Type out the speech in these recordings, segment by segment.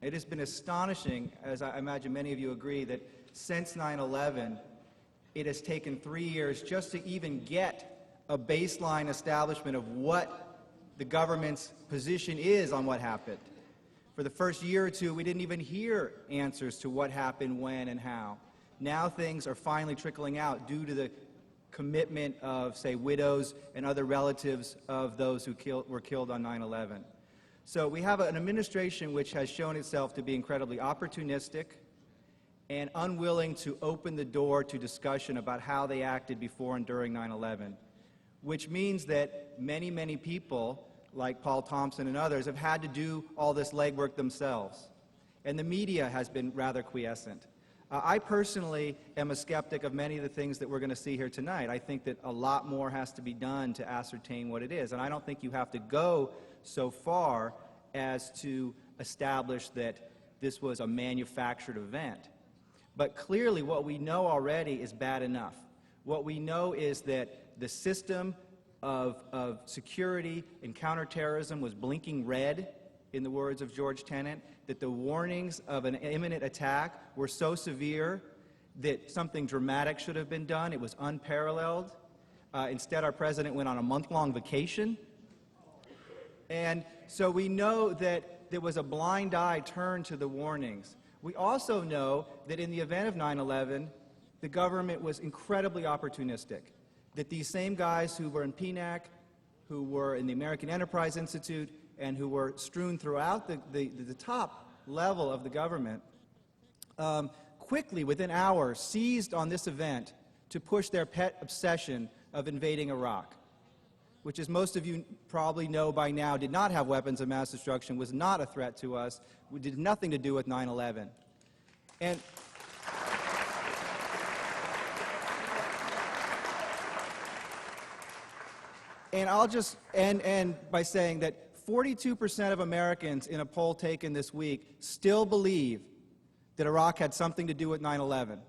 It has been astonishing, as I imagine many of you agree, that since 9/11, it has taken 3 years just to even get a baseline establishment of what the government's position is on what happened. For the first year or two, we didn't even hear answers to what happened, when, and how. Now things are finally trickling out due to the commitment of, say, widows and other relatives of those who were killed on 9/11. So we have an administration which has shown itself to be incredibly opportunistic and unwilling to open the door to discussion about how they acted before and during 9/11, which means that many, many people, like Paul Thompson and others, have had to do all this legwork themselves. And the media has been rather quiescent. I personally am a skeptic of many of the things that we're going to see here tonight. I think that a lot more has to be done to ascertain what it is. And I don't think you have to go so far as to establish that this was a manufactured event. But clearly what we know already is bad enough. What we know is that the system of security and counterterrorism was blinking red, in the words of George Tenet, that the warnings of an imminent attack were so severe that something dramatic should have been done. It was unparalleled. Instead, our president went on a month-long vacation. And so we know that there was a blind eye turned to the warnings. We also know that in the event of 9/11, the government was incredibly opportunistic, that these same guys who were in PNAC, who were in the American Enterprise Institute, and who were strewn throughout the top level of the government, quickly, within hours, seized on this event to push their pet obsession of invading Iraq, which, as most of you probably know by now, did not have weapons of mass destruction, was not a threat to us, did nothing to do with 9/11. And I'll just end by saying that 42% of Americans in a poll taken this week still believe that Iraq had something to do with 9/11.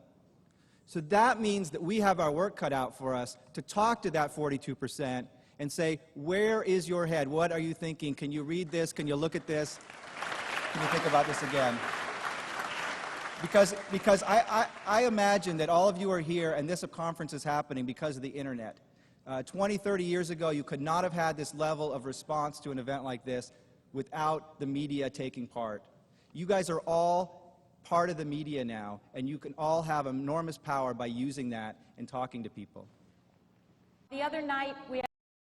So that means that we have our work cut out for us to talk to that 42% and say, where is your head? What are you thinking? Can you read this? Can you look at this? Can you think about this again? Because I imagine that all of you are here and this conference is happening because of the internet. 20, 30 years ago, you could not have had this level of response to an event like this without the media taking part. You guys are all part of the media now, and you can all have enormous power by using that and talking to people. The other night, we